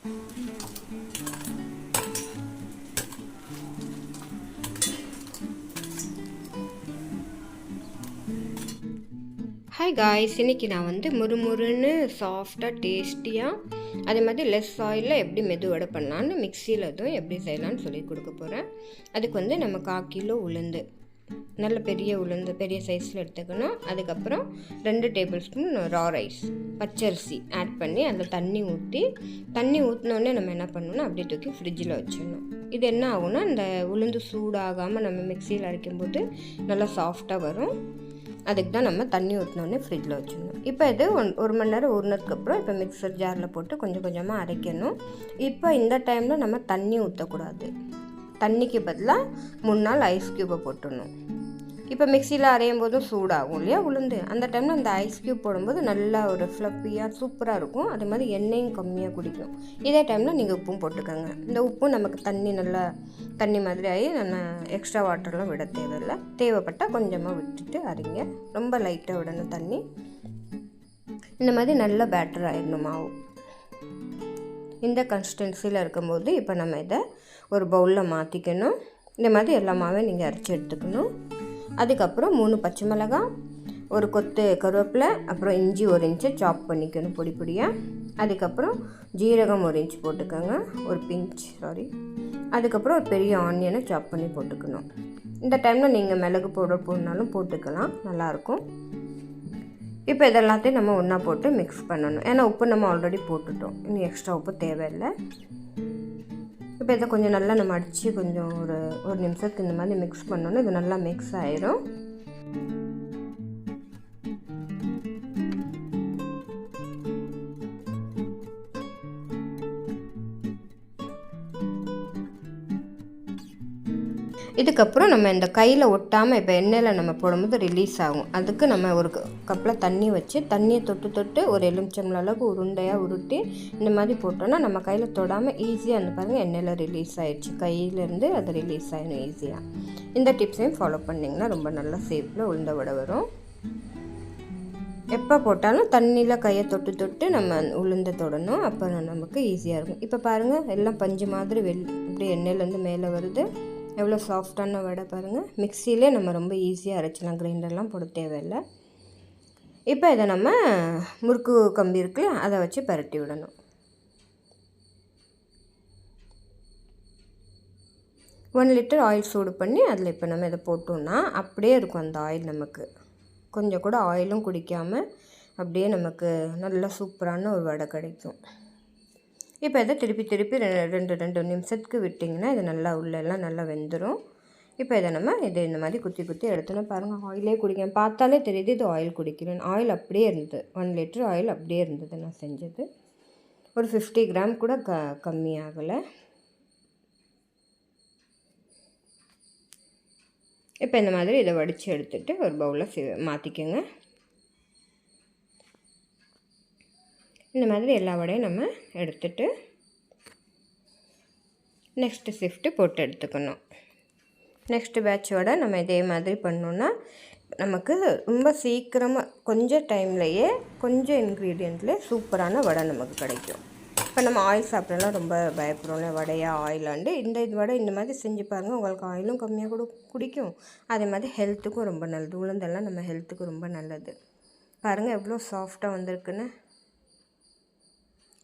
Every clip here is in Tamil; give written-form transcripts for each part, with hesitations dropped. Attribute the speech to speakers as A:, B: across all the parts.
A: ஹாய் காய்ஸ், இன்றைக்கி நான் வந்து முறுமுறுன்னு சாஃப்டாக டேஸ்டியாக அதே மாதிரி லெஸ் ஆயிலில் எப்படி மெதுவடை பண்ணலான்னு மிக்சியில் அதுவும் எப்படி செய்யலான்னு சொல்லி கொடுக்க போகிறேன். அதுக்கு வந்து நம்ம 1/4 கிலோ உளுந்து, நல்ல பெரிய உளுந்து பெரிய சைஸில் எடுத்துக்கணும். அதுக்கப்புறம் 2 டேபிள் ஸ்பூன் ரா ரைஸ் பச்சரிசி ஆட் பண்ணி அதில் தண்ணி ஊற்றினோடனே நம்ம என்ன பண்ணணும்னா அப்படியே தூக்கி ஃப்ரிட்ஜில் வச்சிடணும். இது என்ன ஆகும்னா இந்த உளுந்து சூடாகாமல் நம்ம மிக்சியில் அரைக்கும்போது நல்லா சாஃப்டாக வரும். அதுக்கு தான் நம்ம தண்ணி ஊற்றினோடனே ஃப்ரிட்ஜில் வச்சிடணும். இப்போ இது 1 மணி நேரம் ஊறினதுக்கப்புறம் இப்போ மிக்சர் ஜாரில் போட்டு கொஞ்சம் கொஞ்சமாக அரைக்கணும். இப்போ இந்த டைமில் நம்ம தண்ணி ஊற்றக்கூடாது. தண்ணிக்கு பதிலாக 3 நாள் ஐஸ் க்யூப்பை போட்டுடணும். இப்போ மிக்சியில் அரையும் போதும் சூடாகும் இல்லையா உளுந்து, அந்த டைமில் அந்த ஐஸ் க்யூப் போடும்போது நல்லா ஒரு ஃப்ளஃபியாக சூப்பராக இருக்கும். அதே மாதிரி எண்ணெயும் கம்மியாக குடிக்கும். இதே டைமில் நீங்கள் உப்பும் போட்டுக்கோங்க. இந்த உப்பும் நமக்கு தண்ணி மாதிரி ஆகி நம்ம எக்ஸ்ட்ரா வாட்டர்லாம் விட தேவையில்லை. தேவைப்பட்டால் கொஞ்சமாக விட்டுட்டு அரைங்க. ரொம்ப லைட்டாக விடணும் தண்ணி. இந்த மாதிரி நல்ல பேட்டர் ஆயிடணும் மாவு. இந்த கன்சிஸ்டன்சியில் இருக்கும்போது இப்போ நம்ம இதை ஒரு பவுலில் மாற்றிக்கணும். இந்த மாதிரி எல்லா மாவையும் நீங்கள் அரைச்சி எடுத்துக்கணும். அதுக்கப்புறம் 3 பச்சை மிளகாய், ஒரு கொத்து கருவேப்பிலை, அப்புறம் இஞ்சி 1 இன்ச்சு சாப் பண்ணிக்கணும் பொடி பொடியாக. அதுக்கப்புறம் ஜீரகம் 1 இன்ச் போட்டுக்கோங்க, ஒரு பிஞ்ச் அதுக்கப்புறம் ஒரு பெரிய ஆனியனை சாப் பண்ணி போட்டுக்கணும். இந்த டைமில் நீங்கள் மிளகு பவுடர் போடனாலும் போட்டுக்கலாம், நல்லாயிருக்கும். இப்போ இதெல்லாத்தையும் நம்ம ஒன்றா போட்டு மிக்ஸ் பண்ணணும். ஏன்னா உப்பு நம்ம ஆல்ரெடி போட்டுட்டோம், இன்னும் எக்ஸ்ட்ரா உப்பு தேவையில்லை. இப்போ இதை கொஞ்சம் நல்லா நம்ம அடித்து கொஞ்சம் ஒரு நிமிஷத்துக்கு இந்த மாதிரி மிக்ஸ் பண்ணோன்னா இது நல்லா மிக்ஸ் ஆயிரும். இதுக்கப்புறம் நம்ம இந்த கையில் ஒட்டாமல் இப்போ எண்ணெயில் நம்ம போடும்போது ரிலீஸ் ஆகும். அதுக்கு நம்ம ஒரு கப்பில் தண்ணி வச்சு தண்ணியை தொட்டு ஒரு எலுமிச்சம்பழம் அளவுக்கு உருண்டையாக உருட்டி இந்த மாதிரி போட்டோன்னா நம்ம கையில் தொடாமல் ஈஸியாக அந்த பாருங்கள் எண்ணெயில் ரிலீஸ் ஆகிடுச்சு. கையிலேருந்து அது ரிலீஸ் ஆகிடும் ஈஸியாக. இந்த டிப்ஸையும் ஃபாலோ பண்ணிங்கன்னா ரொம்ப நல்ல ஷேப்பில் உளுந்த வடை வரும். எப்போ போட்டாலும் தண்ணியில் கையை தொட்டு நம்ம உளுந்த தொடணும், அப்போ நமக்கு ஈஸியாக இருக்கும். இப்போ பாருங்கள் எல்லாம் பஞ்சு மாதிரி அப்படியே எண்ணெயிலேருந்து மேலே வருது. எவ்வளோ சாஃப்டான வடை பாருங்கள். மிக்சியிலே நம்ம ரொம்ப ஈஸியாக அரைச்சலாம், கிரைண்டர்லாம் போட தேவையில்லை. இப்போ இதை நம்ம முறுக்கு கம்பி இருக்குல்ல, அதை வச்சு பரட்டி விடணும். 1 லிட்டர் ஆயில் சூடு பண்ணி அதில் இப்போ நம்ம இதை போட்டோம்னா அப்படியே இருக்கும் அந்த ஆயில். நமக்கு கொஞ்சம் கூட ஆயிலும் குடிக்காமல் அப்படியே நமக்கு நல்ல சூப்பரான ஒரு வடை கிடைக்கும். இப்போ இதை திருப்பி 2 நிமிஷத்துக்கு விட்டிங்கன்னா இது நல்லா உள்ளெல்லாம் நல்லா வெந்துடும். இப்போ இதை நம்ம இந்த மாதிரி குத்தி எடுத்தோன்னா பாருங்கள் ஆயிலே குடிக்க பார்த்தாலே தெரியுது இது ஆயில் குடிக்கிறேன். ஆயில் அப்படியே இருந்தது, 1 லிட்டர் ஆயில் அப்படியே இருந்தது. நான் செஞ்சது ஒரு 50 கிராம் கூட கம்மியாகலை. இப்போ இந்த மாதிரி இதை வடித்து எடுத்துகிட்டு ஒரு பவுலில் மாற்றிக்கோங்க. இந்த மாதிரி எல்லா வடையும் நம்ம எடுத்துகிட்டு நெக்ஸ்ட்டு ஷிஃப்ட்டு போட்டு எடுத்துக்கணும். நெக்ஸ்ட்டு பேட்ச் வடை நம்ம இதே மாதிரி பண்ணோன்னா நமக்கு ரொம்ப சீக்கிரமாக கொஞ்சம் டைம்லையே கொஞ்சம் இன்க்ரீடியண்ட்லேயே சூப்பரான வடை நமக்கு கிடைக்கும். இப்போ நம்ம ஆயில் சாப்பிட்றலாம் ரொம்ப பயப்படுறோம்ல, வடையாக ஆயிலாண்டு. இந்த வடை இந்த மாதிரி செஞ்சு பாருங்கள், உங்களுக்கு ஆயிலும் கம்மியாக குடிக்கும். அதே மாதிரி ஹெல்த்துக்கும் ரொம்ப நல்லது. உளுந்தெல்லாம் நம்ம ஹெல்த்துக்கு ரொம்ப நல்லது. பாருங்கள் எவ்வளோ சாஃப்டாக வந்திருக்குன்னு.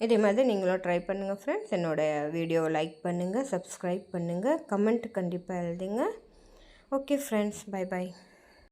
A: இதே மாதிரி நீங்களும் ட்ரை பண்ணுங்கள் ஃப்ரெண்ட்ஸ். என்னோடய வீடியோவை லைக் பண்ணுங்கள், சப்ஸ்கிரைப் பண்ணுங்கள், கமெண்ட் கண்டிப்பாக எழுதுங்க. Okay friends, by.